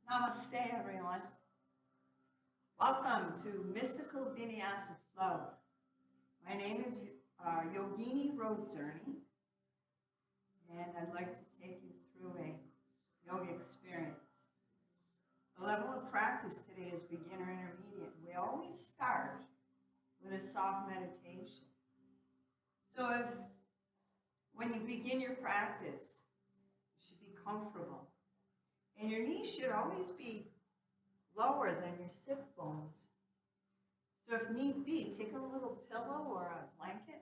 Namaste, everyone. Welcome to Mystical Vinyasa Flow. My name is Yogini Rose Zerny, and I'd like to take you through a yoga experience. The level of practice today is beginner intermediate. We always start with a soft meditation. So when you begin your practice, you should be comfortable. And your knees should always be lower than your sit bones. So if need be, take a little pillow or a blanket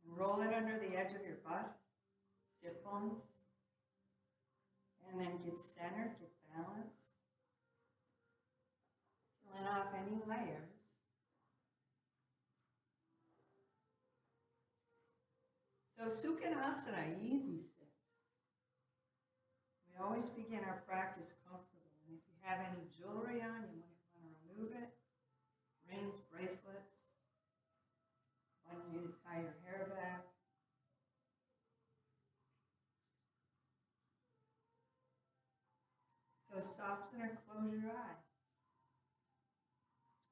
and roll it under the edge of your butt, sit bones, and then get centered, get balanced, peeling off any layers. So Sukhanasana, easy sit. We always begin our practice comfortable. And if you have any jewelry on, you might want to remove it. Rings, bracelets. Want you to tie your hair back. So soften or close your eyes.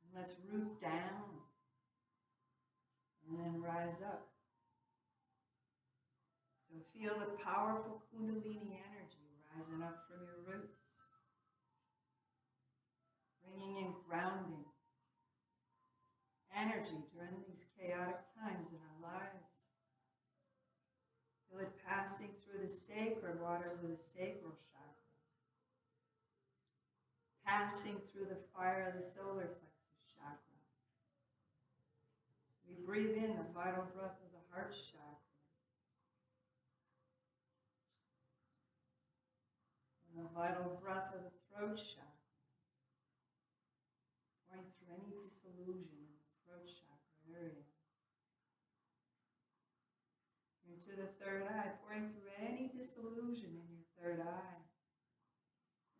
And let's root down. And then rise up. So feel the powerful Kundalini energy rising up from your roots, bringing in grounding energy during these chaotic times in our lives. Feel it passing through the sacred waters of the sacral chakra, passing through the fire of the solar plexus chakra. We breathe in the vital breath of the heart chakra. The vital breath of the throat chakra, pouring through any disillusion in the throat chakra area. Into the third eye, pouring through any disillusion in your third eye.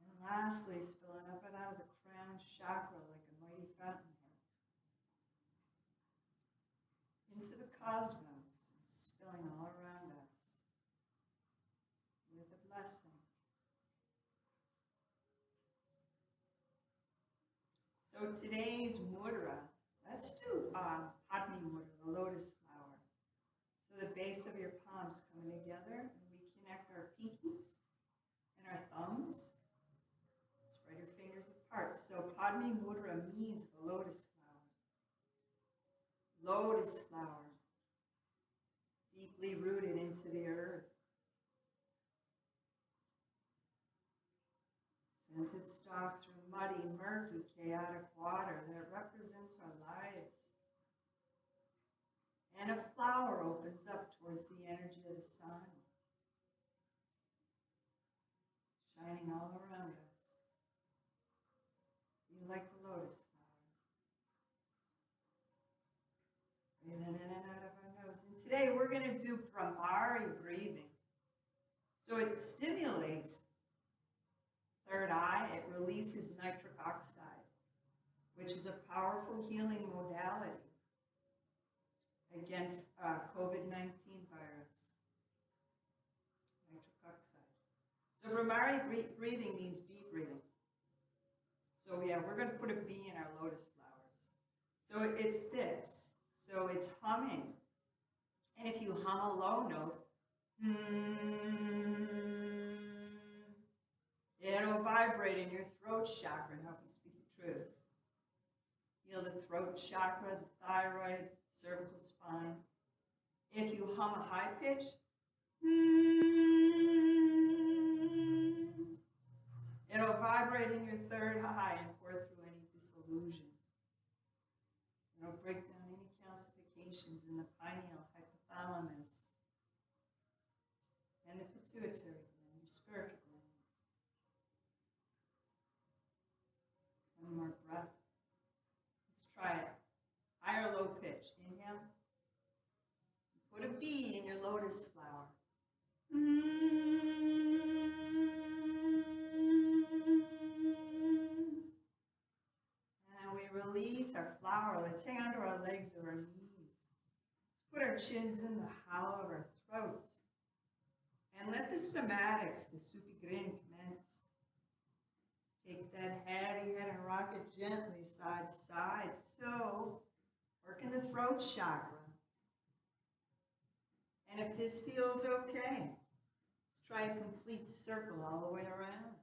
And lastly, spilling up and out of the crown chakra like a mighty fountainhead. Into the cosmos, and spilling all around us with a blessing. So today's Mudra, let's do Padme Mudra, the lotus flower. So the base of your palms coming together, and we connect our pinkies and our thumbs. Spread your fingers apart. So Padme Mudra means the lotus flower. Lotus flower, deeply rooted into the earth. Since it stalks through muddy, murky, chaotic water that represents our lives. And a flower opens up towards the energy of the sun, shining all around us. Be like the lotus flower. Breathing in and out of our nose. And today we're going to do Brahmari breathing. So it stimulates third eye, it releases nitric oxide, which is a powerful healing modality against COVID-19 virus. Nitric oxide. So Brahmari breathing means bee breathing. So yeah, we're going to put a bee in our lotus flowers. So it's this. So it's humming. And if you hum a low note, it'll vibrate in your throat chakra and help you speak the truth. Feel the throat chakra, the thyroid, cervical spine. If you hum a high pitch, it'll vibrate in your third eye and pour through any disillusion. It'll break down any calcifications in the pineal, hypothalamus, and the pituitary gland, your spiritual gland. One more breath. Let's try it. High or low pitch. Inhale. Put a bee in your lotus flower. And we release our flower. Let's hang onto our legs or our knees. Let's put our chins in the hollow of our throats. And let the somatics, the supigrin, commence. Take that heavy head and rock it gently side to side. So, working the throat chakra. And if this feels okay, let's try a complete circle all the way around.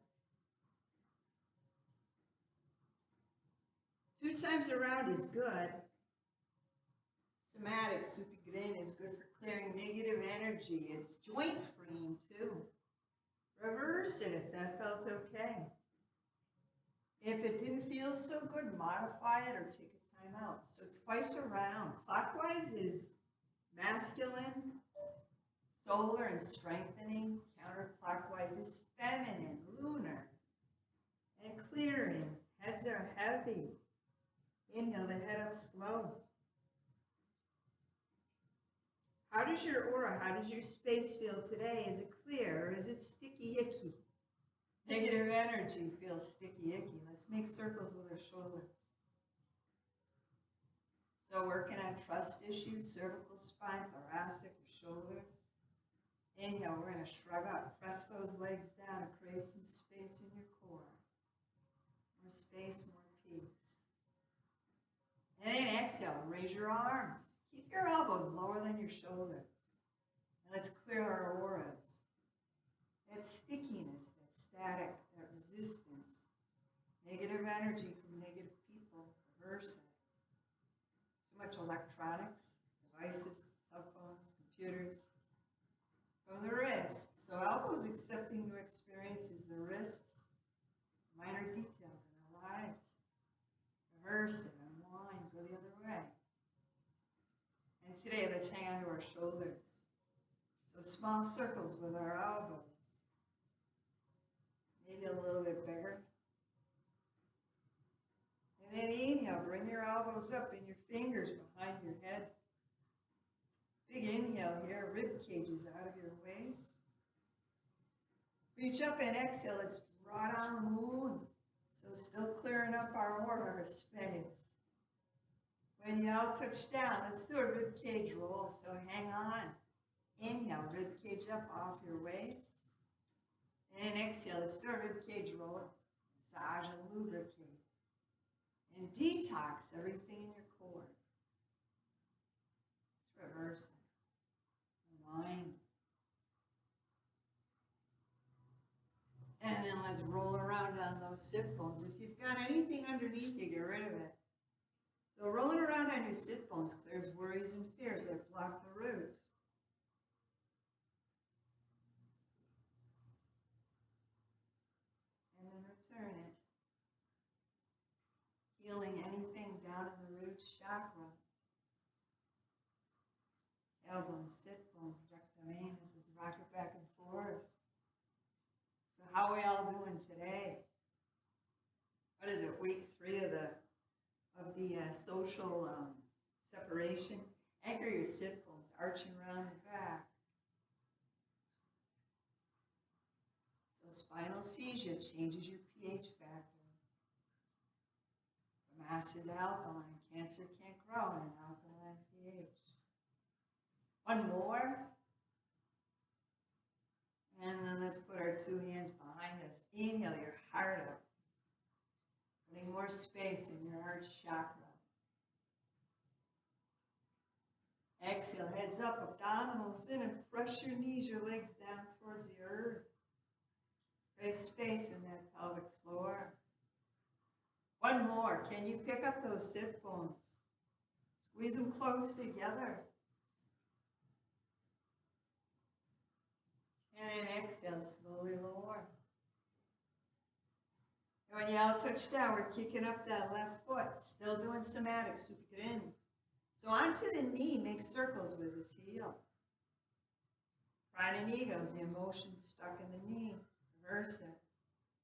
2 times around is good. Somatic supigrin is good for clearing negative energy. It's joint freeing too. Reverse it if that felt okay. If it didn't feel so good, modify it or take a time out. So twice around. Clockwise is masculine, solar and strengthening. Counterclockwise is feminine, lunar, and clearing. Heads are heavy. Inhale the head up slow. How does your aura, how does your space feel today? Is it clear or is it sticky icky? Negative energy feels sticky icky. Let's make circles with our shoulders. So working on trust issues, cervical spine, thoracic, shoulders. Inhale, we're going to shrug up. Press those legs down and create some space in your core. More space, more peace. And then exhale, raise your arms. Keep your elbows lower than your shoulders. And let's clear our auras. That stickiness, that static, that resistance, negative energy from negative people, reverse it. Too much electronics, devices, cell phones, computers. From the wrists. So elbows accepting new experiences, the wrists, minor details in our lives. Reverse it, unwind, go the other way. And today, let's hang on to our shoulders. So small circles with our elbows. Maybe a little bit bigger. And then inhale, bring your elbows up and your fingers behind your head. Big inhale here, rib cages out of your waist. Reach up and exhale, let's draw down the moon. So still clearing up our aura, our space. When you all touch down, let's do a rib cage roll. So hang on. Inhale, rib cage up off your waist. And exhale, let's do a rib cage roll. Massage and lubricate. And detox everything in your core. Let's reverse it. Unwind. And then let's roll around on those sit bones. If you've got anything underneath you, get rid of it. So rolling around on your sit bones clears worries and fears that block the roots. And then return it. Healing anything down in the root chakra. Elbow and sit bone, rectum anus, is rock it back and forth. So how are we all doing today? What is it, week 3 of the social separation? Anchor your sit bones, arching around your back. So spinal seizure changes your pH factor. From acid to alkaline, cancer can't grow in an alkaline pH. One more. And then let's put our 2 hands behind us. Inhale your heart up. Putting more space in your heart chakra. Exhale, heads up, abdominals in, and press your knees, your legs down towards the earth. Create space in that pelvic floor. One more. Can you pick up those sit bones? Squeeze them close together. And then exhale, slowly lower. And when you all touch down, we're kicking up that left foot. Still doing somatic, supigrin. So onto the knee, make circles with his heel. Prana knee goes, the emotion stuck in the knee. Reverse it.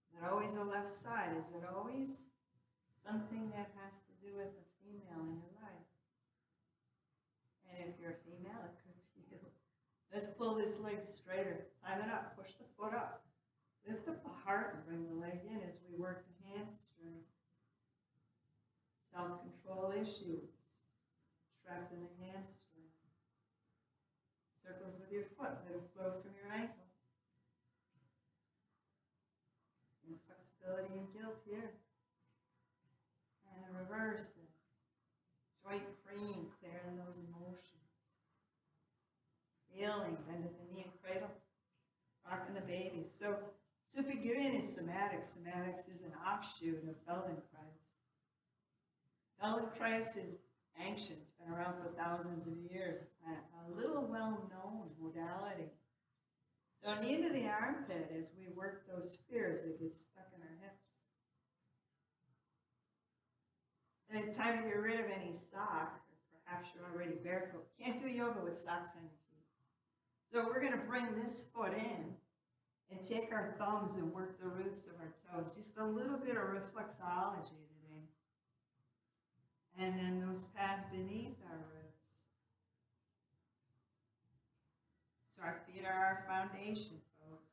Is it always the left side? Is it always something that has to do with the female in your life? And if you're a female, it could be you. Let's pull this leg straighter. Climb it up. Push the foot up. Lift up the heart and bring the leg in as we work the hamstring. Self-control issues. Trapped in the hamstring. Circles with your foot. Let it flow from your ankle. Inflexibility and guilt Kneeling, bend at the knee and cradle, rocking the baby. So Supigiri is somatic. Somatics is an offshoot of Feldenkrais. Feldenkrais is ancient. It's been around for thousands of years. A little well-known modality. So on the end of the armpit, as we work those spheres, it gets stuck in our hips. And it's time to get rid of any sock, or perhaps you're already barefoot. Can't do yoga with socks on your feet. So we're going to bring this foot in and take our thumbs and work the roots of our toes. Just a little bit of reflexology today. And then those pads beneath our roots. So our feet are our foundation, folks.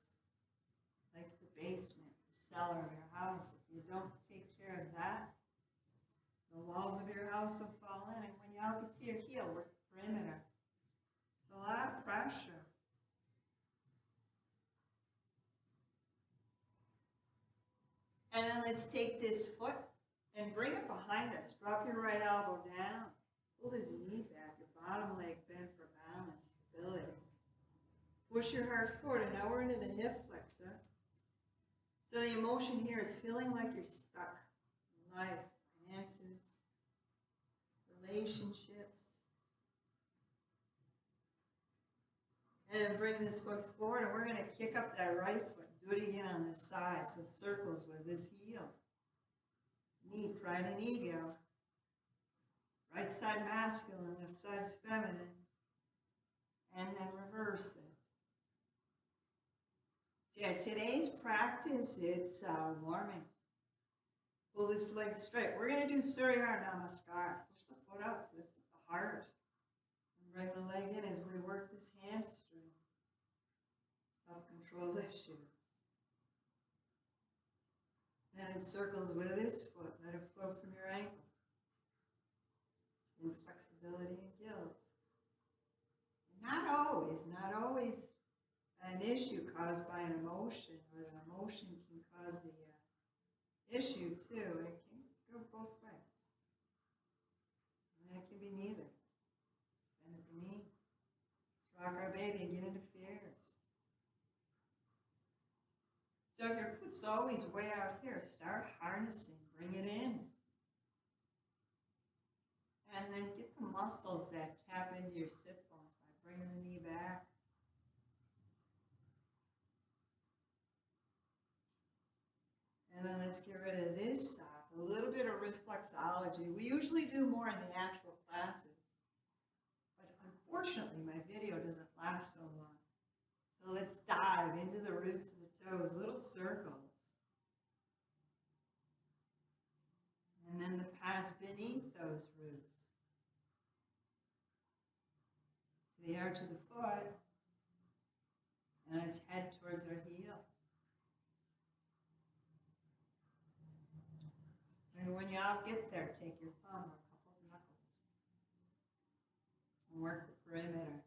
Like the basement, the cellar of your house. If you don't take care of that, the walls of your house will fall in. And when you all get to your heel, work the perimeter. It's a lot of pressure. And then let's take this foot and bring it behind us. Drop your right elbow down. Pull his knee back, your bottom leg bent for balance, stability. Push your heart forward, and now we're into the hip flexor. So the emotion here is feeling like you're stuck in life, finances, relationships. And then bring this foot forward, and we're going to kick up that right foot. Do it again on this side, so circles with this heel. Knee, pride and ego. Right side masculine, left side's feminine. And then reverse it. So yeah, today's practice, it's warming. Pull this leg straight. We're going to do Surya Namaskar. Push the foot up, lift the heart. And bring the leg in as we work this hamstring. Self-control issues. And it circles with this foot. Let it flow from your ankle. Inflexibility and guilt. Not always an issue caused by an emotion, or an emotion can cause the issue too. It can go both ways. And then it can be neither. Let's bend at the knee. Let's rock our baby and get into fears. So if your foot's always way out here, start harnessing, bring it in. And then get the muscles that tap into your sit bones by bringing the knee back. And then let's get rid of this sock, a little bit of reflexology. We usually do more in the actual classes, but unfortunately my video doesn't last so long. So let's dive into the roots of the toes, little circles. And then the pads beneath those roots. To the arch of the foot. And let's head towards our heel. And when you all get there, take your thumb or a couple of knuckles. And work the perimeter.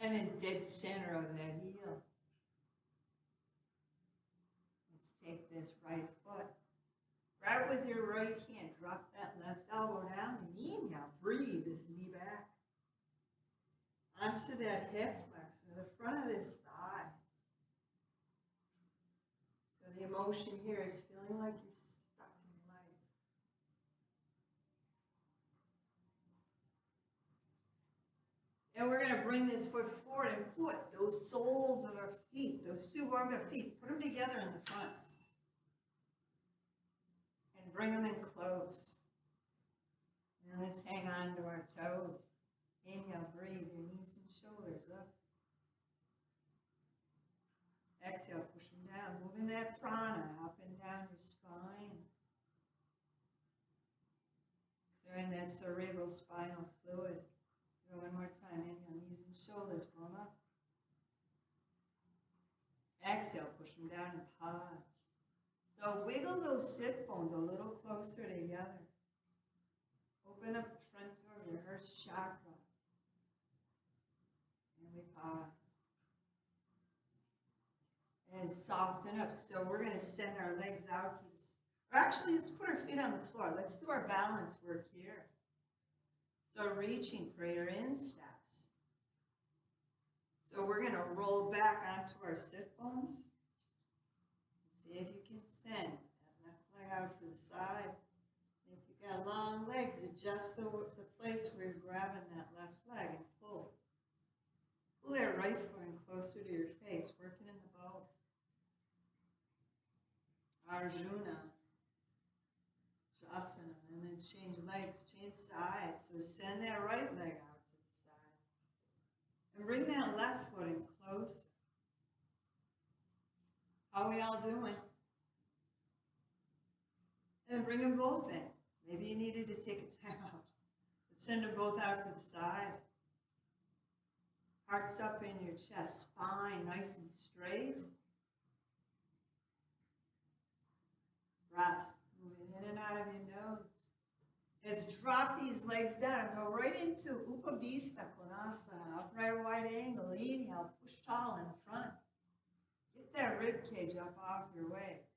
And then dead center of that heel. Let's take this right foot. Grab it with your right hand. Drop that left elbow down and inhale. Breathe this knee back. Onto that hip flexor, the front of this thigh. So the emotion here is feeling like you're stuck in life. And we're going to bring this foot forward and put those soles of our feet, those two armpit feet, put them together in the front. And bring them in close. And let's hang on to our toes. Inhale, breathe your knees and shoulders up. Exhale, push them down. Moving that prana up and down your spine. Clearing that cerebral spinal fluid. One more time. Inhale, knees and shoulders, pull them up. Exhale, push them down and pause. So wiggle those sit bones a little closer together. Open up the front door of your earth chakra. And we pause. And soften up. So we're going to send our legs out to this. Or actually, let's put our feet on the floor. Let's do our balance work here. So reaching for your insteps. So we're going to roll back onto our sit bones. See if you can send that left leg out to the side. And if you've got long legs, adjust the place where you're grabbing that left leg and pull. Pull that right foot in closer to your face, working in the bow. Arjuna. Asana, and then change legs, change sides. So send that right leg out to the side. And bring that left foot in close. How are we all doing? And then bring them both in. Maybe you needed to take a time out. But send them both out to the side. Hearts up in your chest, spine nice and straight. Breath. Moving in and out of your nose. Let's drop these legs down and go right into Upavista Konasana, upright wide angle. Inhale, push tall in the front. Get that rib cage up off your waist.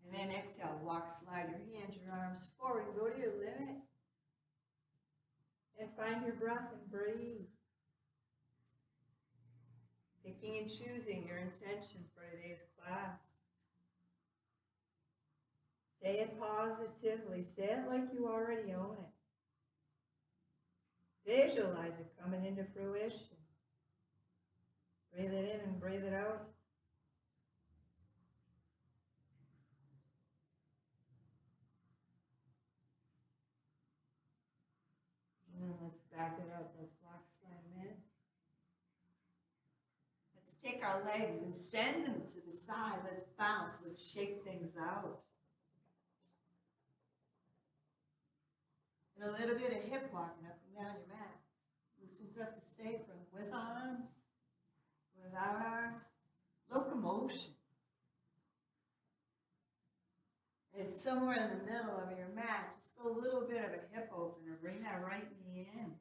And then exhale, walk, slide your hands, your arms forward, and go to your limit. And find your breath and breathe. Picking and choosing your intention for today's class. Say it positively. Say it like you already own it. Visualize it coming into fruition. Breathe it in and breathe it out. And then let's back it up. Let's walk, slide them in. Let's take our legs and send them to the side. Let's bounce. Let's shake things out. And a little bit of hip walking up and down your mat. Loosens up the sacrum with arms, without arms. Locomotion. It's somewhere in the middle of your mat. Just a little bit of a hip opener. Bring that right knee in.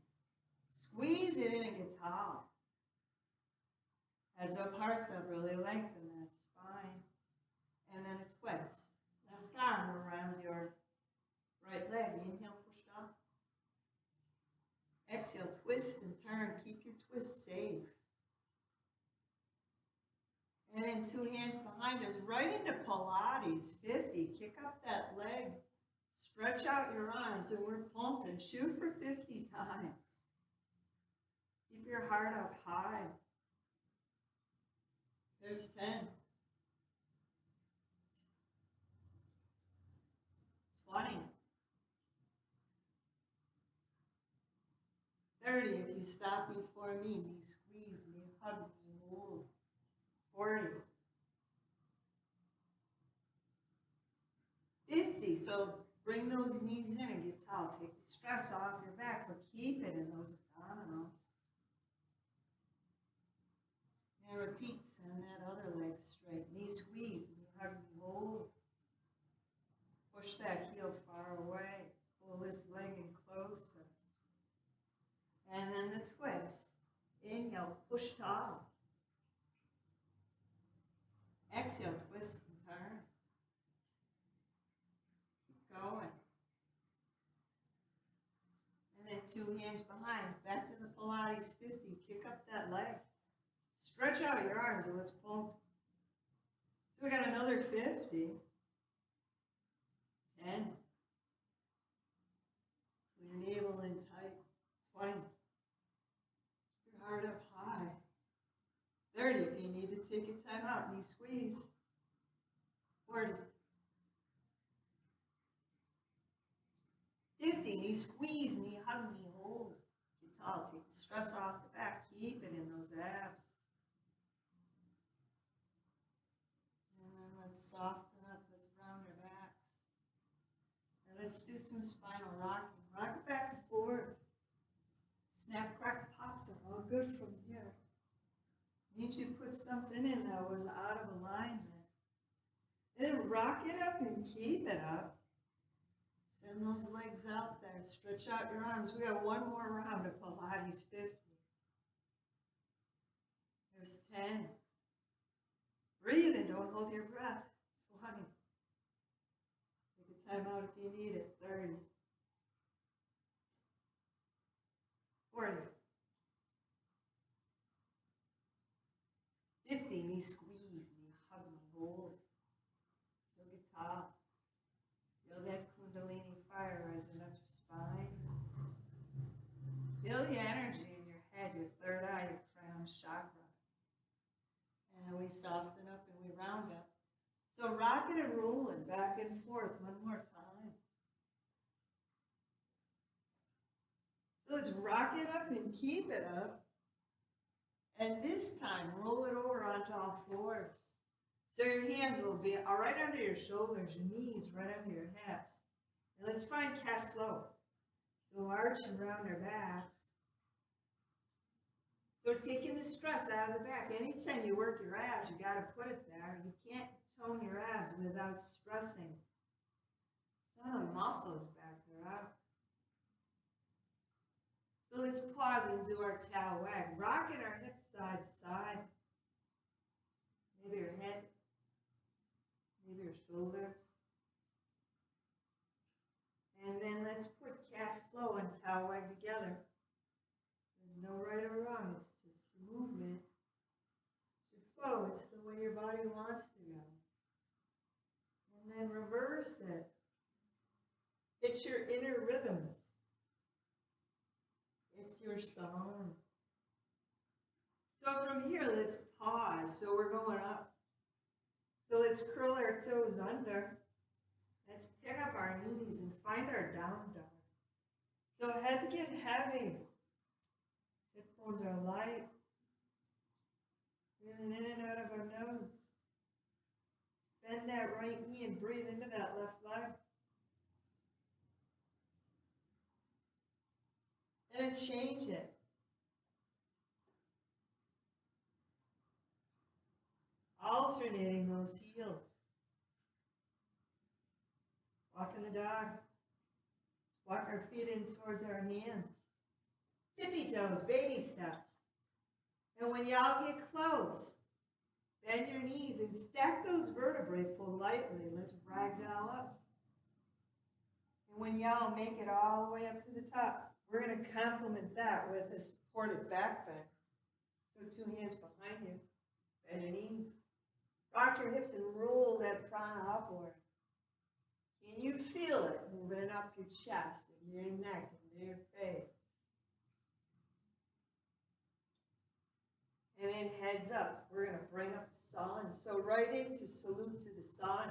Squeeze it in and get tall. Heads up, hearts up. Really lengthen that spine. And then a twist. Left arm around your right leg. Inhale. Exhale, twist and turn. Keep your twist safe. And then two hands behind us, right into Pilates, 50. Kick up that leg. Stretch out your arms, and we're pumping. Shoot for 50 times. Keep your heart up high. There's 10. 20. 30, if you stop before me, knee squeeze, knee hug, knee hold. 40. 50, so bring those knees in and get tall. Take the stress off your back, but keep it in those abdominals. And repeat, send that other leg straight. Knee squeeze, knee hug, knee hold. Push that heel far away. Pull this leg in closer. And then the twist. Inhale, push tall. Exhale, twist and turn. Keep going. And then two hands behind. Back to the Pilates 50. Kick up that leg. Stretch out your arms and let's pump. So we got another 50. 10. Pull your navel in tight. 20. Heart up high. 30, if you need to take a time out, knee squeeze. 40. 50, knee squeeze, knee hug, knee hold. Get tall, take the stress off the back, keep it in those abs. And then let's soften up, let's round our backs. And let's do some spinal rocking. Rock it back and forth. Snap, crack, pops are all good from here. Need you to put something in that was out of alignment. Then rock it up and keep it up. Send those legs out there. Stretch out your arms. We got one more round of Pilates 50. There's 10. Breathe and don't hold your breath. 20. Take a time out if you need it. 30. we soften up and we round up. So rock it and roll it back and forth one more time. So let's rock it up and keep it up. And this time, roll it over onto all fours. So your hands will be right under your shoulders, your knees right under your hips. And let's find cat flow. So arch and round our backs. So taking the stress out of the back. Anytime you work your abs, you got to put it there. You can't tone your abs without stressing some of the muscles back there out. So let's pause and do our towel wag. Rocking our hips side to side. Maybe your head, maybe your shoulders. And then let's put calf flow and towel wag together. There's no right or wrong, it's just a movement. It's your flow, it's the way your body wants to go. And then reverse it. It's your inner rhythms. It's your song. So from here, let's pause. So we're going up. So let's curl our toes under. Let's pick up our knees and find our down dog. So heads get heavy. Sit bones are light. Breathing in and out of our nose. Let's bend that right knee and breathe into that left leg. And then change it. Alternating those heels. Walking the dog. Let's walk our feet in towards our hands. Tippy toes, baby steps. And when y'all get close, bend your knees and stack those vertebrae, pull lightly. Let's ragdoll up. And when y'all make it all the way up to the top, we're going to complement that with a supported back bend. So 2 hands behind you, bend your knees. Rock your hips and roll that prana upward. Can you feel it moving up your chest and your neck and your face? And then heads up. We're going to bring up the sun. So right into salute to the sun.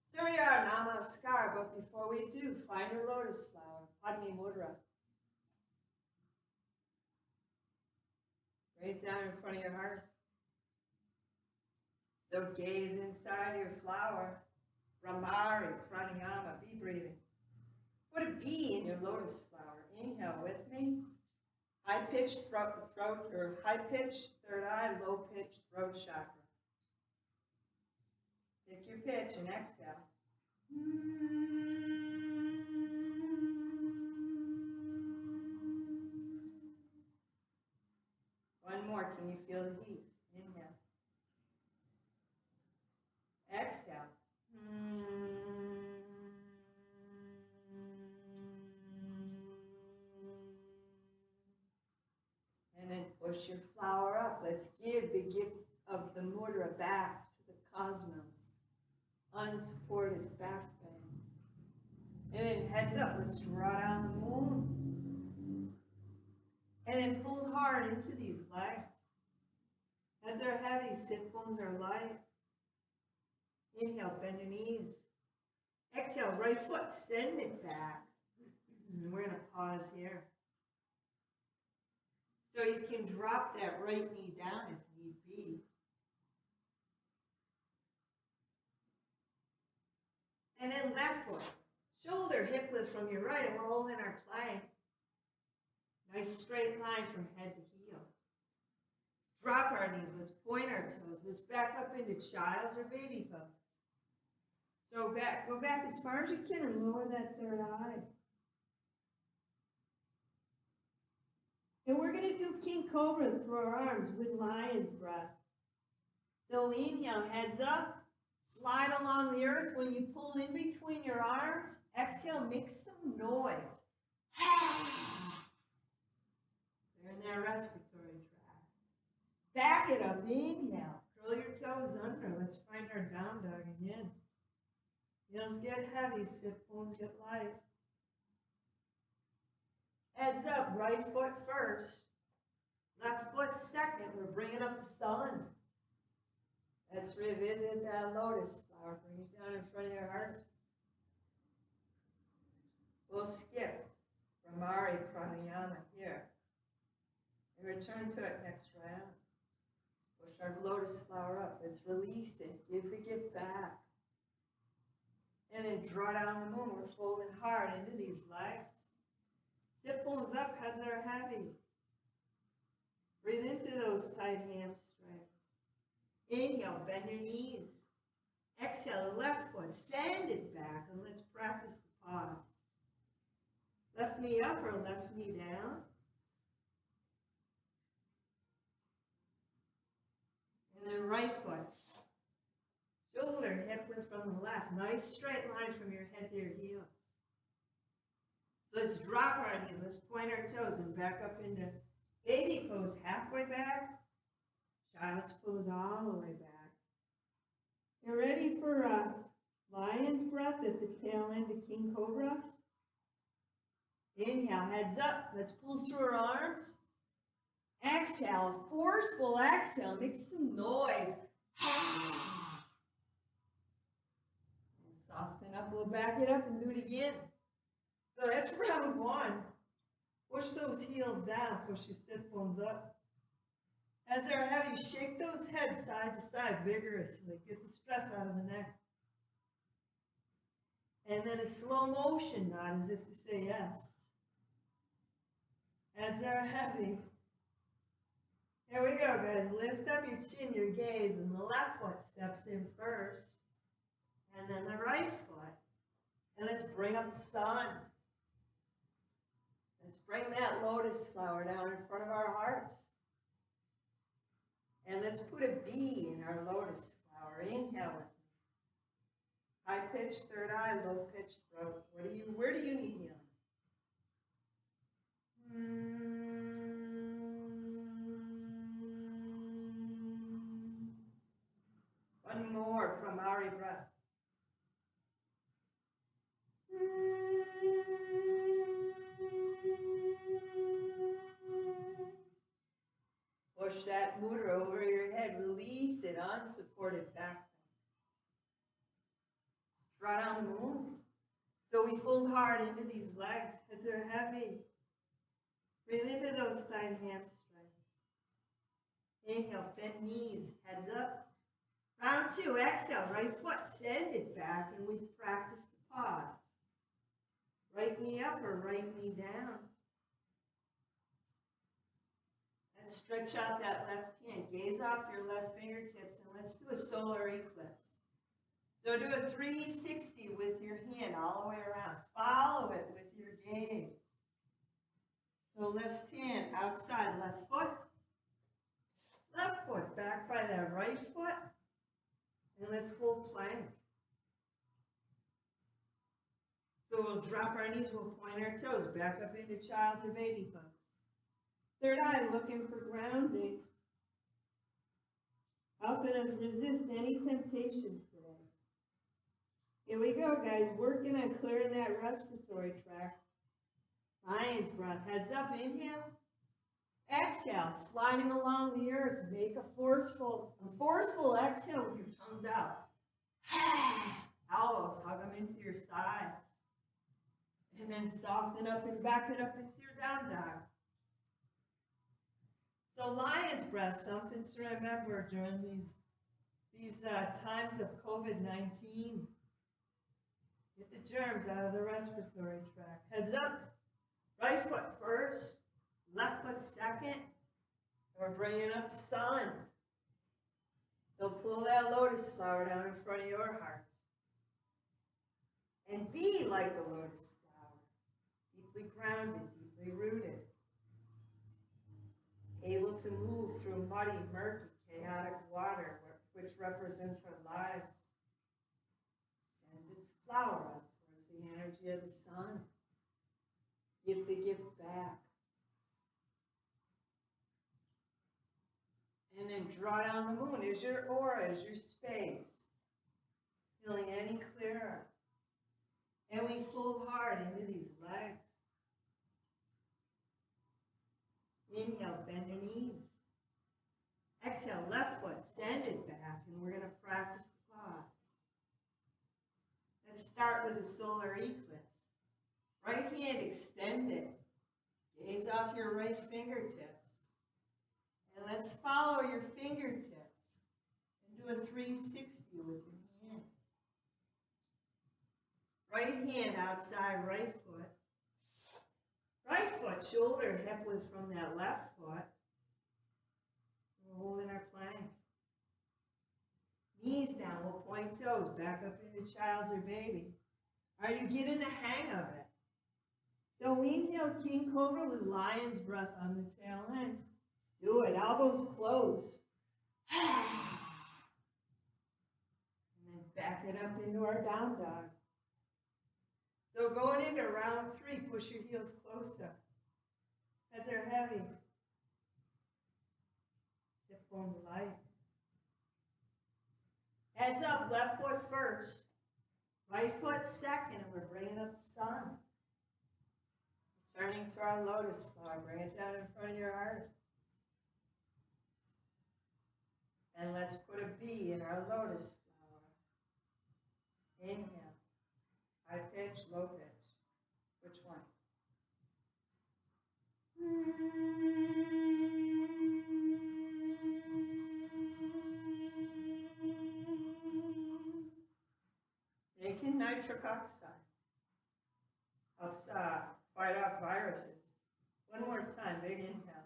Surya Namaskar. But before we do, find your lotus flower. Padme Mudra. Right down in front of your heart. So gaze inside your flower. Brahmari, Pranyama, be breathing. Put a B in your lotus flower. Inhale with me. High-pitched throat, or high-pitched third eye, low-pitched throat chakra. Pick your pitch and exhale. One more. Can you feel the heat? Inhale. Exhale. And then push your flower up. Let's give the gift of the mudra back to the cosmos. Unsupported back bend. And then heads up. Let's draw down the moon. And then fold hard into these legs. Heads are heavy, sit bones are light. Inhale, bend your knees. Exhale, right foot, send it back. And we're going to pause here. So you can drop that right knee down if need be. And then left foot. Shoulder, hip lift from your right, and we're holding our plank. Nice straight line from head to heel. Let's drop our knees. Let's point our toes. Let's back up into child's or baby pose. So go back as far as you can and lower that third eye. And we're going to do King Cobra through our arms with lion's breath. So inhale, heads up, slide along the earth. When you pull in between your arms, exhale, make some noise. They're in that respiratory tract. Back it up, inhale, curl your toes under. Let's find our down dog again. Heels get heavy, sit bones get light. Heads up, right foot first. Left foot second. We're bringing up the sun. Let's revisit that lotus flower. Bring it down in front of your heart. We'll skip Brahmari, Pranyama here. And return to it next round. Push our lotus flower up. Let's release it. Give the gift back. And then draw down the moon. We're folding hard into these legs. Sit bones up, heads are heavy. Breathe into those tight hamstrings. Inhale, bend your knees. Exhale, the left foot, send it back, and let's practice the pause. Left knee up or left knee down. And then right foot. Shoulder, hip width from the left. Nice straight line from your head to your heels. So let's drop our knees. Let's point our toes and back up into baby pose halfway back. Child's pose all the way back. You're ready for lion's breath at the tail end of King Cobra. Inhale, heads up. Let's pull through our arms. Exhale, forceful exhale. Make some noise. And soften up. We'll back it up and do it again. So that's round one. Push those heels down. Push your sit bones up. As they're heavy, shake those heads side to side vigorously. Get the stress out of the neck. And then a slow motion nod as if to say yes. Heads are heavy. Here we go, guys. Lift up your chin, your gaze, and the left foot steps in first. And then the right foot. And let's bring up the sun. Let's bring that lotus flower down in front of our hearts. And let's put a B in our lotus flower. Inhale with me. High pitch, third eye, low pitch, throat. Where do you need healing? One more, Brahmari breath. Push that mudra over your head. Release it, unsupported back. Draw down the moon. So we fold hard into these legs. Heads are heavy. Breathe into those tight hamstrings. Inhale, bend knees, heads up. Round two, exhale, right foot, send it back, and we practice the pause. Right knee up or right knee down. Let's stretch out that left hand. Gaze off your left fingertips, and let's do a solar eclipse. So do a 360 with your hand all the way around. Follow it with your gaze. So left hand outside, left foot back by that right foot, and let's hold plank. So we'll drop our knees, we'll point our toes back up into child's or baby pose. Third eye, looking for grounding, helping us resist any temptations today. Here we go, guys, working on clearing that respiratory tract. Lion's breath, heads up, inhale. Exhale, sliding along the earth. Make a forceful exhale with your tongues out. Elbows, hug them into your sides. And then soften up and back it up into your down dog. So lion's breath, something to remember during these times of COVID-19. Get the germs out of the respiratory tract. Heads up. Right foot first, left foot second. We're bringing up the sun. So pull that lotus flower down in front of your heart. And be like the lotus flower. Deeply grounded, deeply rooted. Able to move through muddy, murky, chaotic water, which represents our lives. Sends its flower up towards the energy of the sun. Give the gift back. And then draw down the moon as your aura, as your space. Feeling any clearer. And we fold hard into these legs. Inhale, bend your knees. Exhale, left foot, send it back. And And we're going to practice the pause. Let's start with the solar eclipse. Right hand extended. Gaze off your right fingertips. And let's follow your fingertips and do a 360 with your hand. Right hand outside right foot. Right foot shoulder hip width from that left foot. We're holding our plank. Knees down, we'll point toes back up into child's or baby. Are you getting the hang of it? So we inhale King Cobra with lion's breath on the tail end. Let's do it. Elbows close. And then back it up into our down dog. So going into round 3, push your heels closer. Heads are heavy. Hip bones light. Heads up, left foot first. Right foot second, and we're bringing up the sun. Turning to our lotus flower, bring it down in front of your heart. And let's put a B in our lotus flower. Inhale. High pitch, low pitch. Which one? Making nitric oxide. Helps fight off viruses. One more time, big inhale.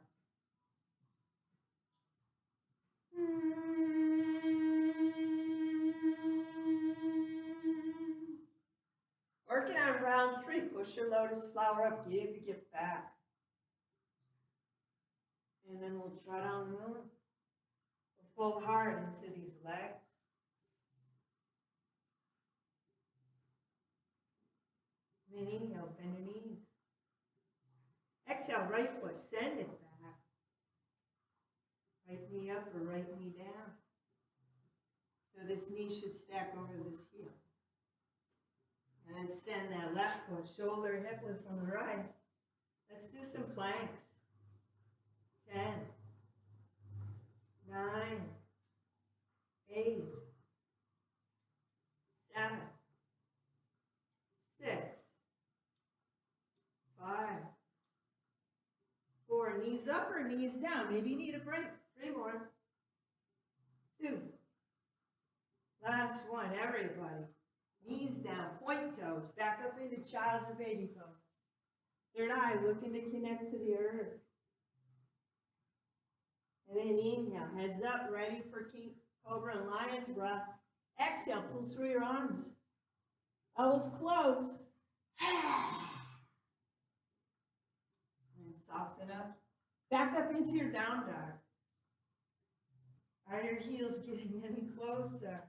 Working on round 3, push your lotus flower up, give the gift back. And then we'll draw down the moon. We'll fold hard into these legs. And then inhale, bend your knees. Exhale, right foot, send it back. Right knee up or right knee down. So this knee should stack over this heel. And then send that left foot, shoulder, hip width from the right. Let's do some planks. 10, 9, 8, 7, 6, 5, 4. Knees up or knees down. Maybe you need a break. 3 more. 2. Last one, everybody. Knees down, point toes, back up into child's or baby pose. Third eye, looking to connect to the earth. And then inhale, heads up, ready for King Cobra and Lion's breath. Exhale, pull through your arms. Elbows close. And soften up. Back up into your down dog. Are your heels getting any closer?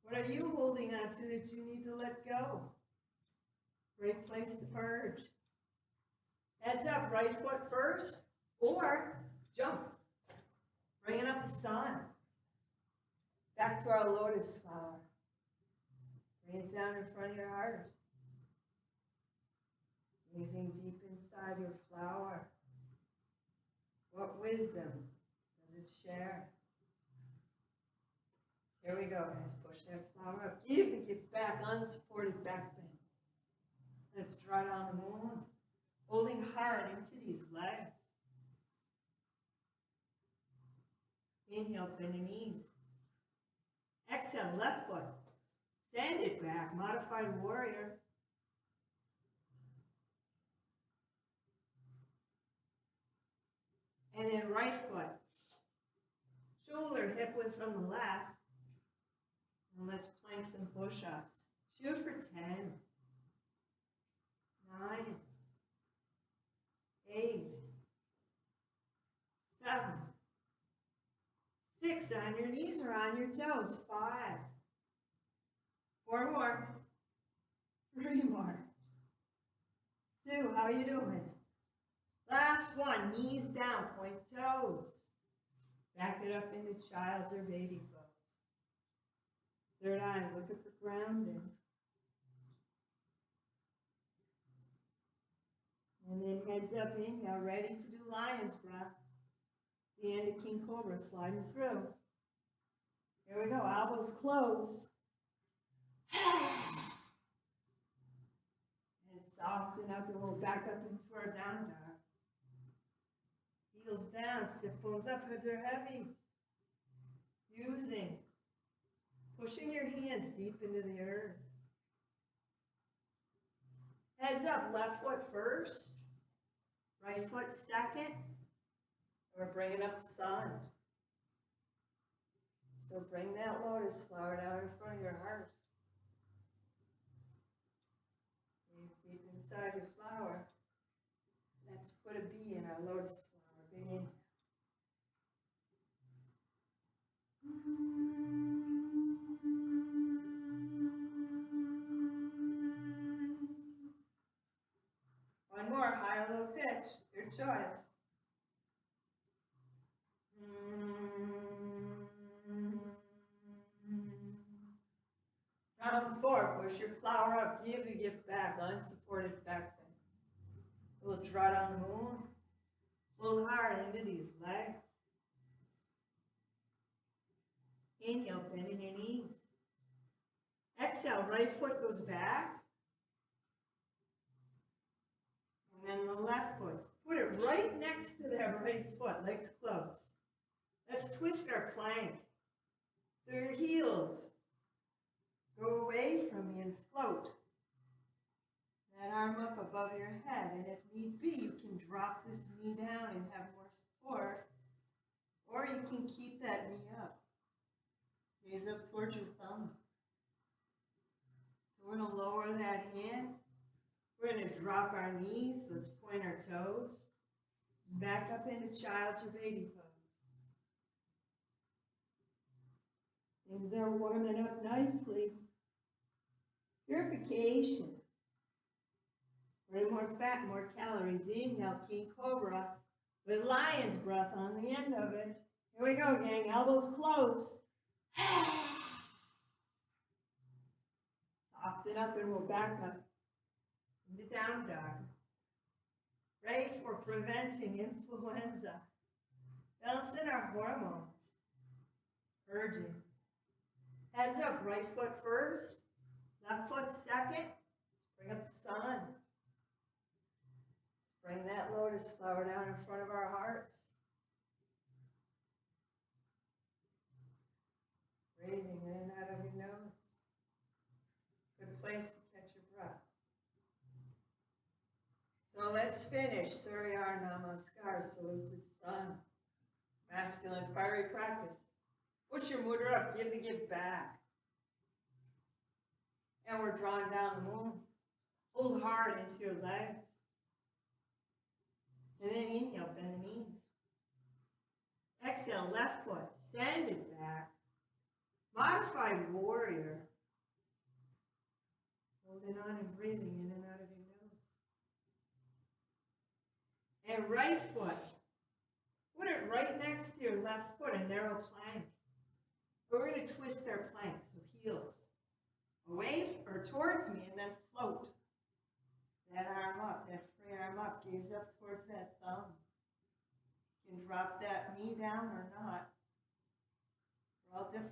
What are you holding on to that you need to let go? Great place to purge. Heads up, right foot first, or jump. Bringing up the sun. Back to our lotus flower. Bring it down in front of your heart. Gazing deep inside your flower. What wisdom does it share? Here we go, guys. Push that flower up. Give the gift back, unsupported back bend. Let's draw down the moon. Holding hard into these legs. Inhale, bend your knees. Exhale, left foot. Send it back, modified warrior. And then right foot. Shoulder, hip width from the left. And let's plank some push-ups. Shoot for 10, 9, 8, 7, 6 on your knees or on your toes. 5, 4 more, 3 more, 2. How you doing? Last one. Knees down, point toes. Back it up into child's or baby pose. Third eye, looking for grounding. And then heads up, inhale, ready to do lion's breath. The end of King Cobra, sliding through. Here we go, elbows close. And soften up and we'll back up into our down dog. Heels down, stiff bones up, heads are heavy. Pushing your hands deep into the earth. Heads up, left foot first, right foot second. We're bringing up the sun. So bring that lotus flower down in front of your heart. Gaze deep inside your flower. Let's put a bee in our lotus flower. Big inhale. One more, high or low pitch, your choice. Round 4, push your flower up, give the gift back, unsupported back bend. We'll draw down the moon, pull hard into these legs. Inhale, bending your knees. Exhale, right foot goes back. And then the left foot. Put it right next to that right foot, legs close. Let's twist our plank. So your heels go away from you and float. That arm up above your head. And if need be, you can drop this knee down and have more support. Or you can keep that knee up. Gaze up towards your thumb. So we're going to lower that hand. We're going to drop our knees. Let's point our toes. Back up into child's or baby pose. Things are warming up nicely. Purification. Burn more fat, more calories. Inhale, King Cobra with lion's breath on the end of it. Here we go, gang. Elbows close. Soften up and we'll back up into down dog. Right for preventing influenza. Balancing our hormones. Purging. Heads up, right foot first, left foot second. Let's bring up the sun. Let's bring that lotus flower down in front of our hearts. Breathing in and out of your nose. Good place to catch your breath. So let's finish Surya Namaskar, salute to the sun. Masculine fiery practice. Push your mudra up, give the gift back. And we're drawing down the moon. Hold hard into your legs. And then inhale, bend the knees. Exhale, left foot, send it back. Modified warrior. Holding on and breathing in and out of your nose. And right foot. Put it right next to your left foot, a narrow plank. We're going to twist our plank, so heels away or towards me and then float. That arm up, that free arm up, gaze up towards that thumb. You can drop that knee down or not. We're all different.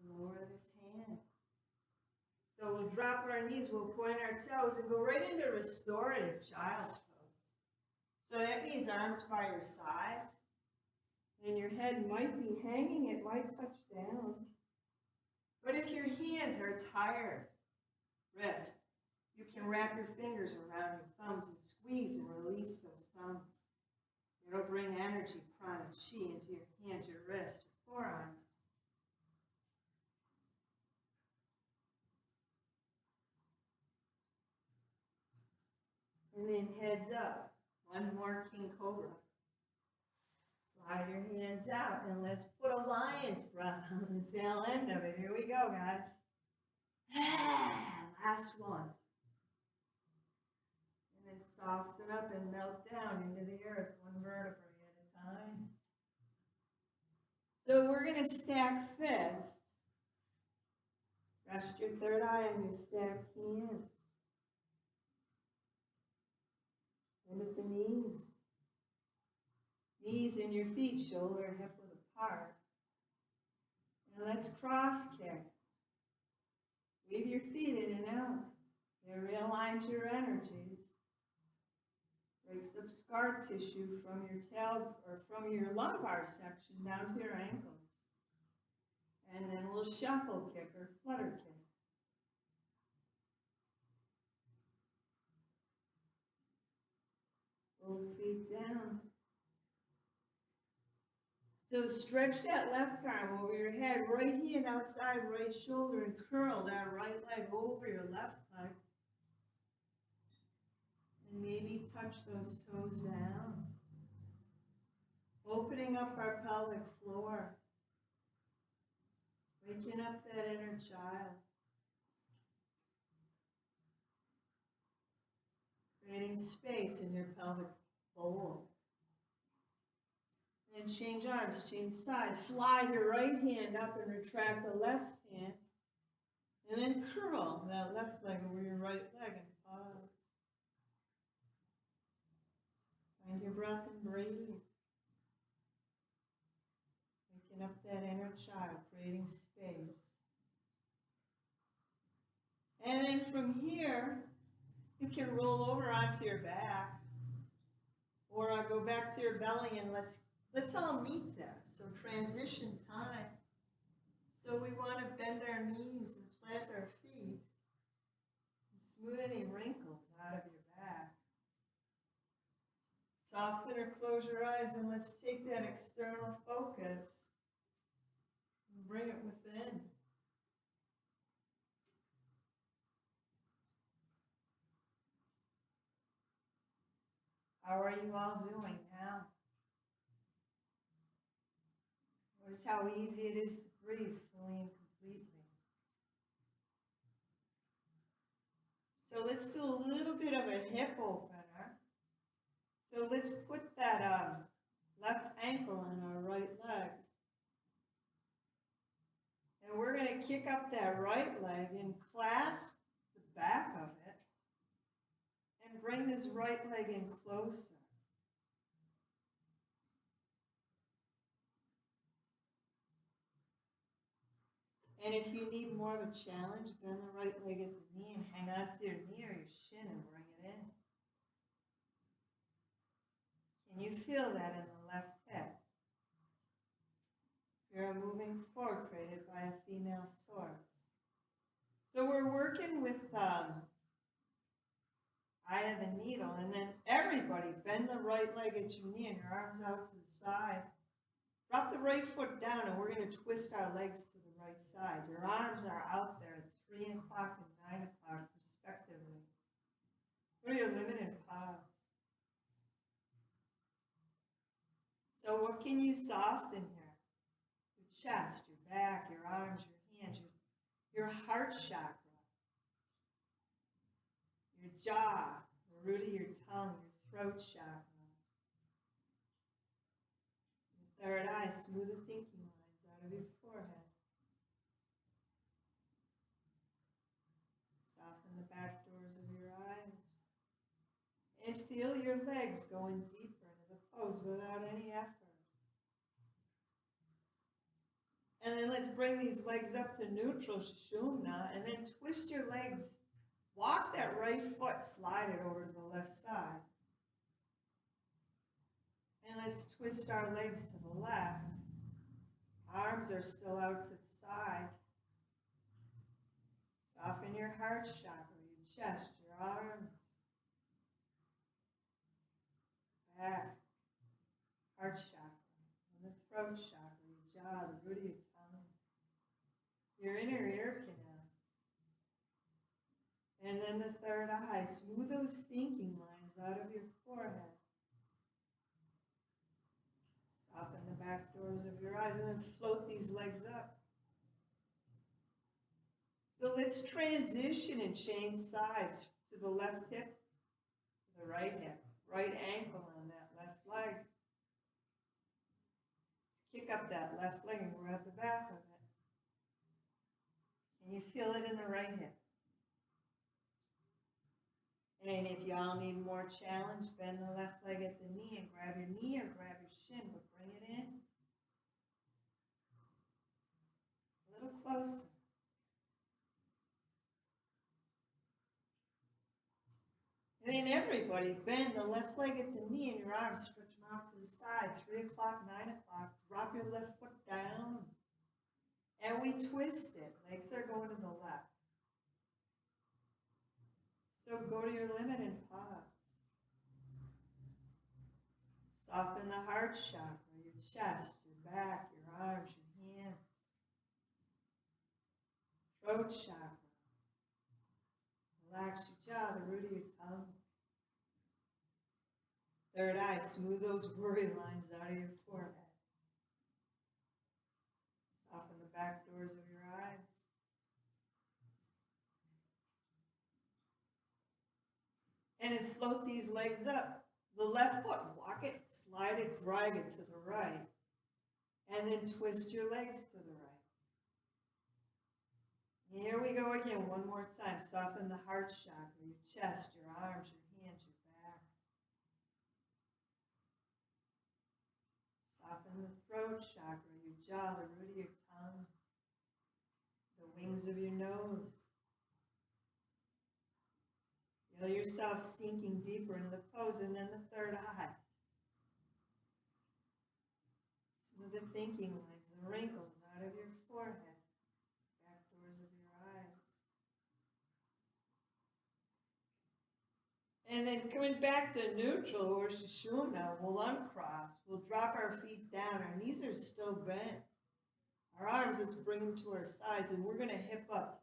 And lower this hand. So we'll drop our knees, we'll point our toes and go right into restorative child's pose. So that means arms by your sides. And your head might be hanging, it might touch down. But if your hands are tired, rest. You can wrap your fingers around your thumbs and squeeze and release those thumbs. It'll bring energy, prana, chi into your hands, your wrist, your forearms. And then heads up. One more King Cobra. Slide your hands out and let's put a lion's breath on the tail end of it. Here we go, guys. Last one. And then soften up and melt down into the earth, one vertebrae at a time. So we're going to stack fists. Rest your third eye on your stacked hands. And at the knees. Knees and your feet shoulder and hip width apart. And let's cross kick. Weave your feet in and out. You realign your energies. Break some scar tissue from your tail or from your lumbar section down to your ankles. And then we'll shuffle kick or flutter kick. Both feet down. So stretch that left arm over your head, right hand outside, right shoulder, and curl that right leg over your left leg. And maybe touch those toes down. Opening up our pelvic floor. Waking up that inner child. Creating space in your pelvic bowl. And change arms, change sides. Slide your right hand up and retract the left hand. And then curl that left leg over your right leg and pause. Find your breath and breathe. Waking up that inner child, creating space. And then from here, you can roll over onto your back. Or go back to your belly and let's all meet there. So transition time. So we want to bend our knees and plant our feet. And smooth any wrinkles out of your back. Soften or close your eyes and let's take that external focus and bring it within. How are you all doing now? Notice how easy it is to breathe fully and completely. So let's do a little bit of a hip opener. So let's put that left ankle on our right leg. And we're going to kick up that right leg and clasp the back of it. And bring this right leg in closer. And if you need more of a challenge, bend the right leg at the knee and hang on to your knee or your shin and bring it in. Can you feel that in the left hip? You're moving forward created by a female source. So we're working with eye of the needle, and then everybody bend the right leg at your knee and your arms out to the side. Drop the right foot down and we're going to twist our legs to the right side. Your arms are out there at 3 o'clock and 9 o'clock respectively. Go to your limit and pause. So what can you soften here? Your chest, your back, your arms, your hands, your heart chakra. Your jaw, the root of your tongue, your throat chakra. Your third eye, smooth the thinking lines out of your forehead. Soften the back doors of your eyes. And feel your legs going deeper into the pose without any effort. And then let's bring these legs up to neutral, Sushumna, and then twist your legs. Walk that right foot, slide it over to the left side. And let's twist our legs to the left. Arms are still out to the side. Soften your heart chakra, your chest, your arms. Back, heart chakra, and the throat chakra, your jaw, the root of your tongue. Your inner ear canal. And then the third eye, smooth those thinking lines out of your forehead. Soften the back doors of your eyes and then float these legs up. So let's transition and change sides to the left hip, to the right hip, right ankle on that left leg. Let's kick up that left leg and grab the back of it. Can you feel it in the right hip? And if y'all need more challenge, bend the left leg at the knee and grab your knee or grab your shin, but bring it in. little closer. And then everybody bend the left leg at the knee and your arms, stretch them out to the side. 3 o'clock, 9 o'clock. Drop your left foot down. And we twist it. Legs are going to the left. So go to your limit and pause. Soften the heart chakra, your chest, your back, your arms, your hands. Throat chakra. Relax your jaw, the root of your tongue. Third eye, smooth those worry lines out of your forehead. Soften the back doors of your eyes. And then float these legs up. The left foot, walk it, slide it, drag it to the right. And then twist your legs to the right. Here we go again, one more time. Soften the heart chakra, your chest, your arms, your hands, your back. Soften the throat chakra, your jaw, the root of your tongue, the wings of your nose. Feel yourself sinking deeper into the pose, and then the third eye. Smooth the thinking lines, the wrinkles out of your forehead, back doors of your eyes. And then coming back to neutral or Sushumna, we'll uncross. We'll drop our feet down. Our knees are still bent. Our arms, let's bring them to our sides, and we're going to hip up.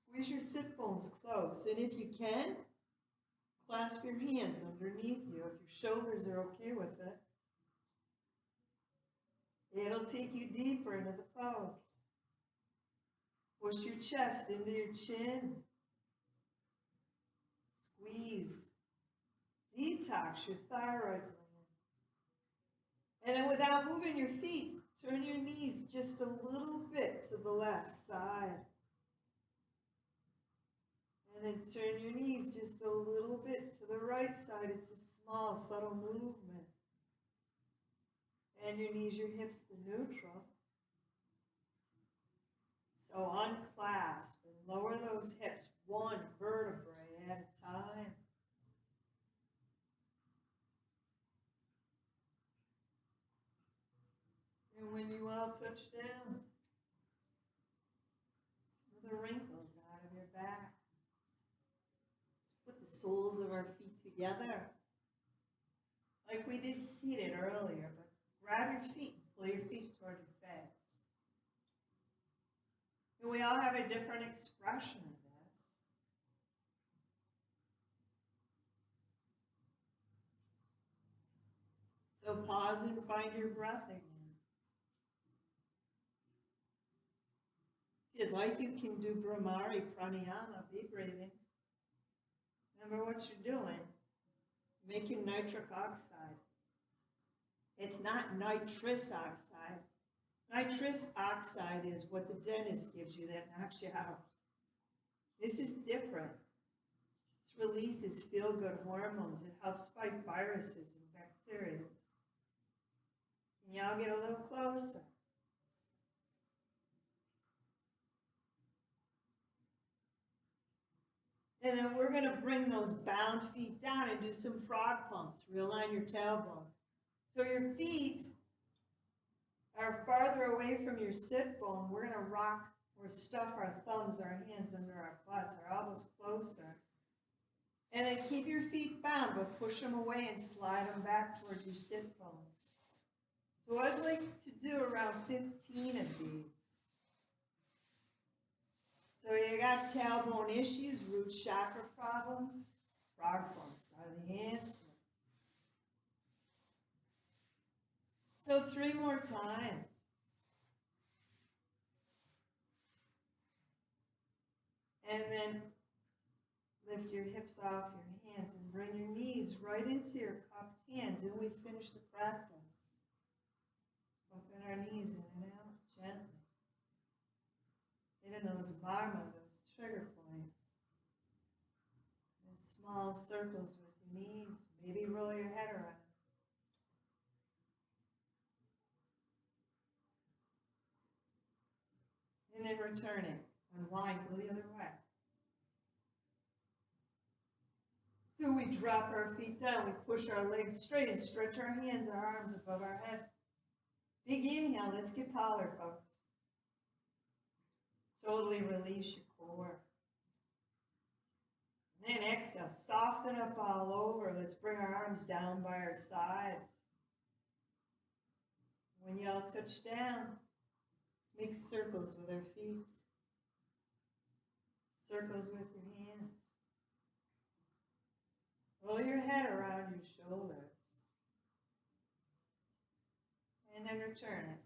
Squeeze your sit bones close, and if you can, clasp your hands underneath you if your shoulders are okay with it. It'll take you deeper into the pose. Push your chest into your chin. Squeeze. Detox your thyroid gland. And then without moving your feet, turn your knees just a little bit to the left side. And then turn your knees just a little bit to the right side. It's a small, subtle movement. And your knees, your hips to neutral. So unclasp and lower those hips one vertebrae at a time. And when you all touch down, smooth the wrinkles out of your back. Let's put the soles of our feet together, like we did seated earlier, but grab your feet and pull your feet toward your face. And we all have a different expression of this. So pause and find your breath again. If you'd like, you can do Brahmari, Pranyama, be breathing. Remember what you're doing. Making nitric oxide. It's not nitrous oxide. Nitrous oxide is what the dentist gives you that knocks you out. This is different. This releases feel-good hormones. It helps fight viruses and bacteria. Can y'all get a little closer? And then we're going to bring those bound feet down and do some frog pumps. Realign your tailbone. So your feet are farther away from your sit bone. We're going to rock or stuff our thumbs, our hands under our butts, our elbows closer. And then keep your feet bound, but push them away and slide them back towards your sit bones. So I'd like to do around 15 of these. So you got tailbone issues, root chakra problems, frog pumps are the answers. So 3 more times. And then lift your hips off your hands and bring your knees right into your cupped hands. And we finish the practice. Open our knees in and out gently. Get in those marma, those trigger points. And small circles with your knees. Maybe roll your head around. And then return it. Unwind, go the other way. So we drop our feet down, we push our legs straight and stretch our hands, our arms above our head. Big inhale, let's get taller, folks. Totally release your core. And then exhale, soften up all over. Let's bring our arms down by our sides. When you all touch down, let's make circles with our feet. Circles with your hands. Roll your head around your shoulders. And then return it.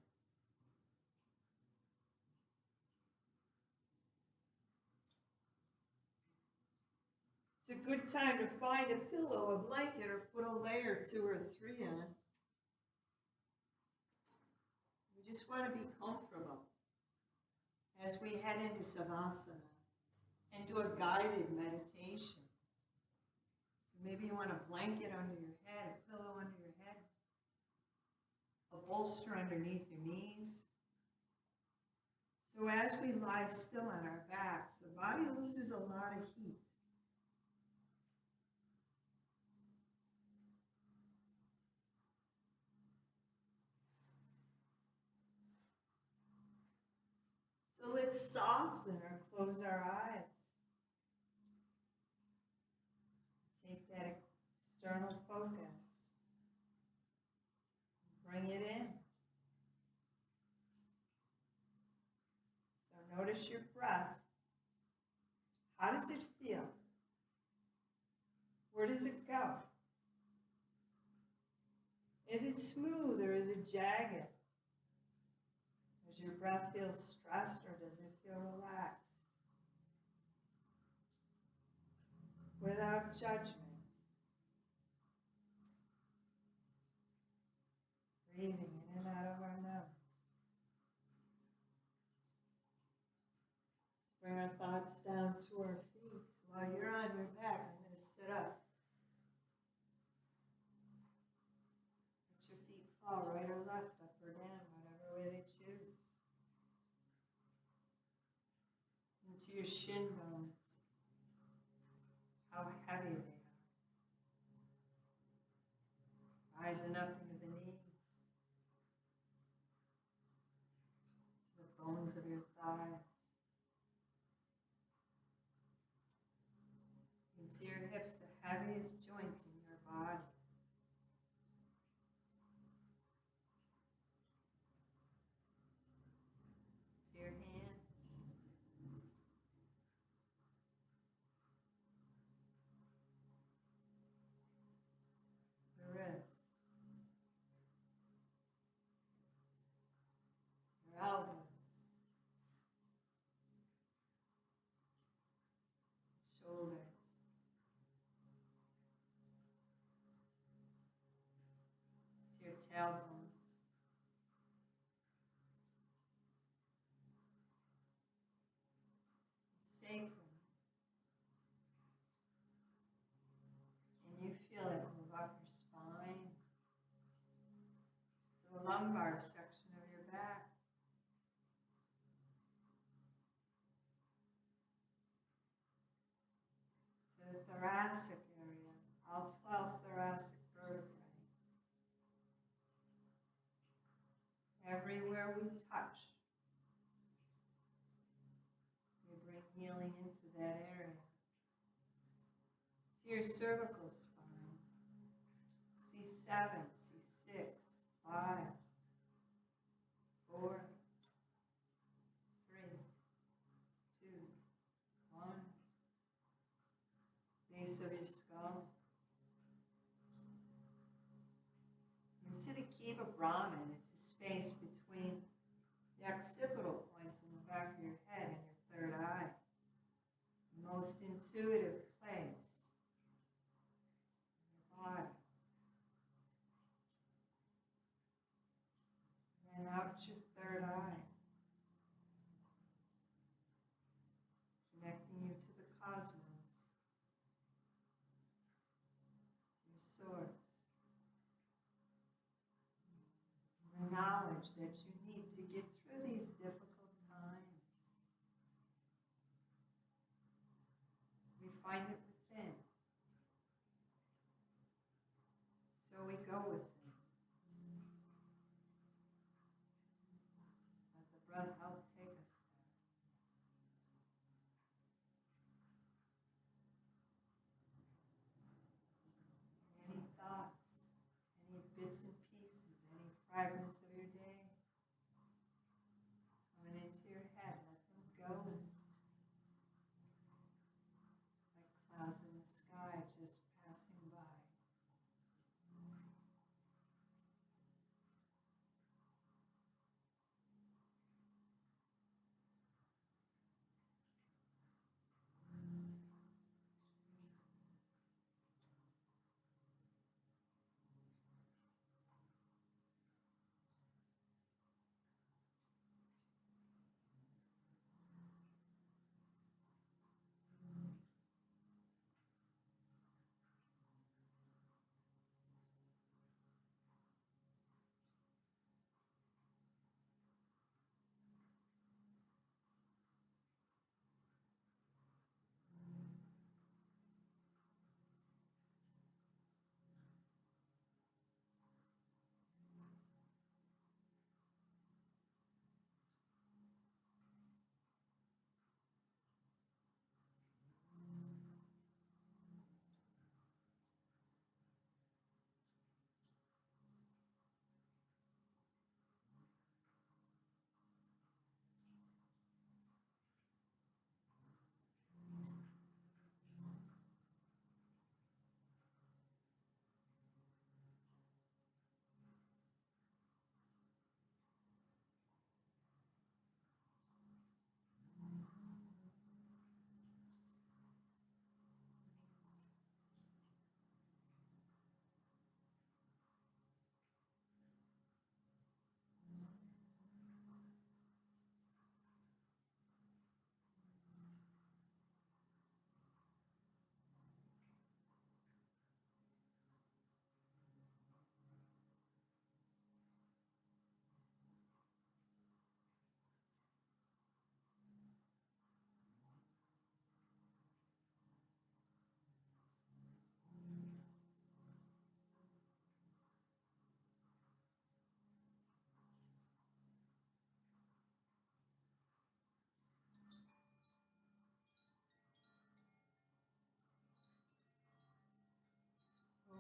It's a good time to find a pillow, a blanket, or put a layer 2 or 3 on. We just want to be comfortable as we head into Savasana and do a guided meditation. So maybe you want a blanket under your head, a pillow under your head, a bolster underneath your knees. So as we lie still on our backs, the body loses a lot of heat. So let's soften or close our eyes. Take that external focus. Bring it in. So notice your breath. How does it feel? Where does it go? Is it smooth or is it jagged? Does your breath feel stressed or does it feel relaxed? Without judgment. Breathing in and out of our nose. Let's bring our thoughts down to our feet. While you're on your back, I'm going to sit up. Let your feet fall right or left, up or down, whatever way they choose. Into your shin bones. How heavy they are. Rising up into the knees. To the bones of your thighs. Into your hips, the heaviest joint in your body. To your hands. The wrists. Your elbows. Shoulders. To your tailbones. Sacrum. Can you feel it move up your spine to the lumbar section of your back? To the thoracic area, all 12 thoracic vertebrae. Everywhere we touch, we bring healing into that area. To your cervical spine, C7, C6, 5, 4, 3, 2, 1. Base of your skull. Into the Kiva Brahman, it's a space between the occipital points in the back of your head and your third eye. The most intuitive place in your body. And out your third eye. Connecting you to the cosmos. Your source. The knowledge that you need to get through these difficult times. go with it. Let the breath help take us there. Any thoughts, any bits and pieces, any fragments of your day coming into your head, let them go. Like clouds in the sky just passing by.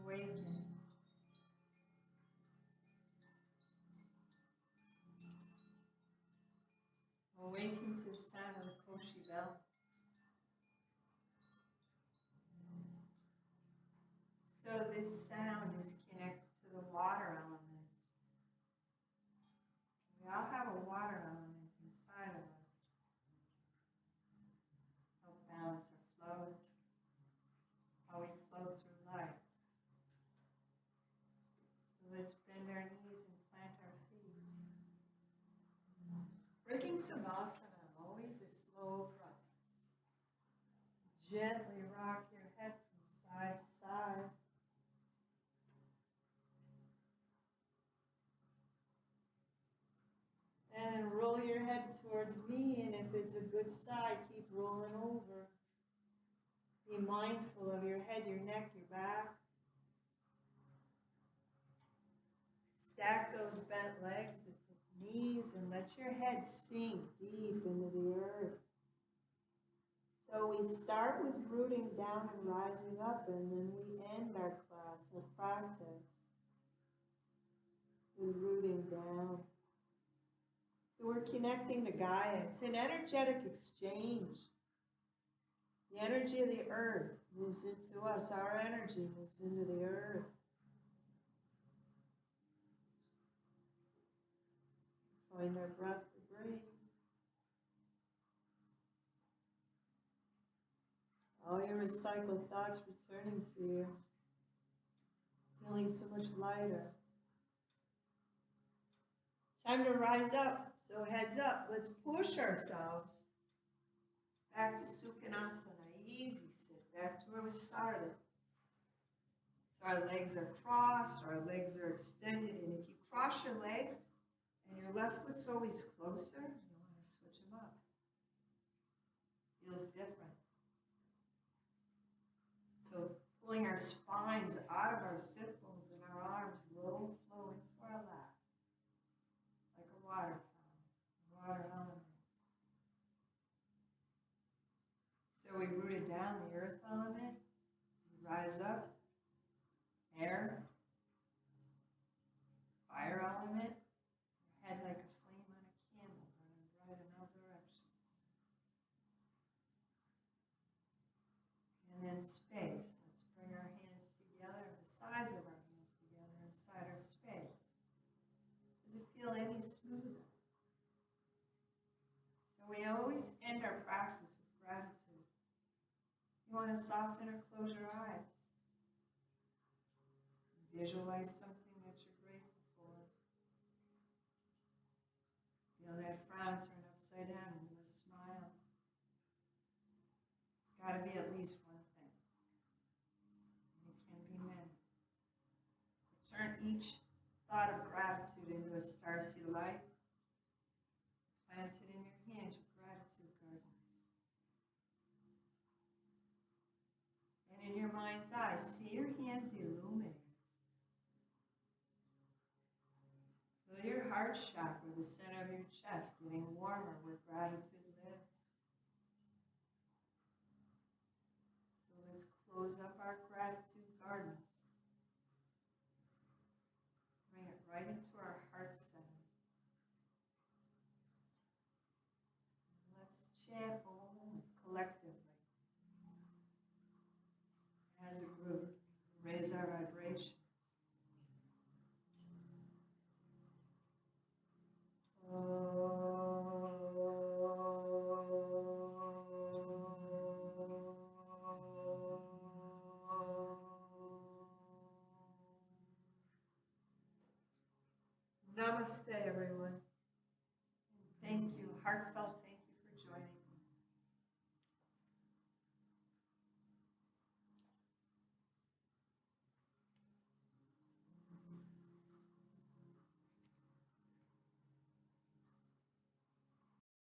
Awaken. Awaken to the sound of the Koshi bell. So this sound is connected to the water element. We all have a water element inside of us. Help balance our flows, how we flow through life. So let's bend our knees and plant our feet. Breaking Savasana, always a slow process. Gently rock your head from side to side. And roll your head towards me, and if it's a good side, keep rolling over. Be mindful of your head, your neck, your back. Stack those bent legs at the knees and let your head sink deep into the earth. So we start with rooting down and rising up, and then we end our class, our practice, with rooting down. So we're connecting to Gaia. It's an energetic exchange. The energy of the earth moves into us. Our energy moves into the earth. Find our breath to breathe. All your recycled thoughts returning to you. Feeling so much lighter. Time to rise up. So heads up. Let's push ourselves back to Sukhanasana. Easy sit. Back to where we started. So our legs are crossed. Our legs are extended. And if you cross your legs and your left foot's always closer, you want to switch them up. Feels different. So pulling our spines out of our sit bones and our arms rise up. Air, fire element, your head like a flame on a candle, burning bright in all directions. And then space. Let's bring our hands together, the sides of our hands together inside our space. Does it feel any smoother? So we always end our practice with gratitude. You want to soften or close your eyes. Visualize something that you're grateful for. Feel that frown turn upside down into a smile. It's got to be at least one thing. And it can be many. But turn each thought of gratitude into a starseed light. Plant it in your hands, your gratitude gardens. And in your mind's eye, see your hands illuminate. Feel your heart chakra, the center of your chest, getting warmer where gratitude lives. So let's close up our gratitude gardens. Bring it right into our heart center. And let's chant Om collectively. As a group, raise our vibration. Namaste, everyone.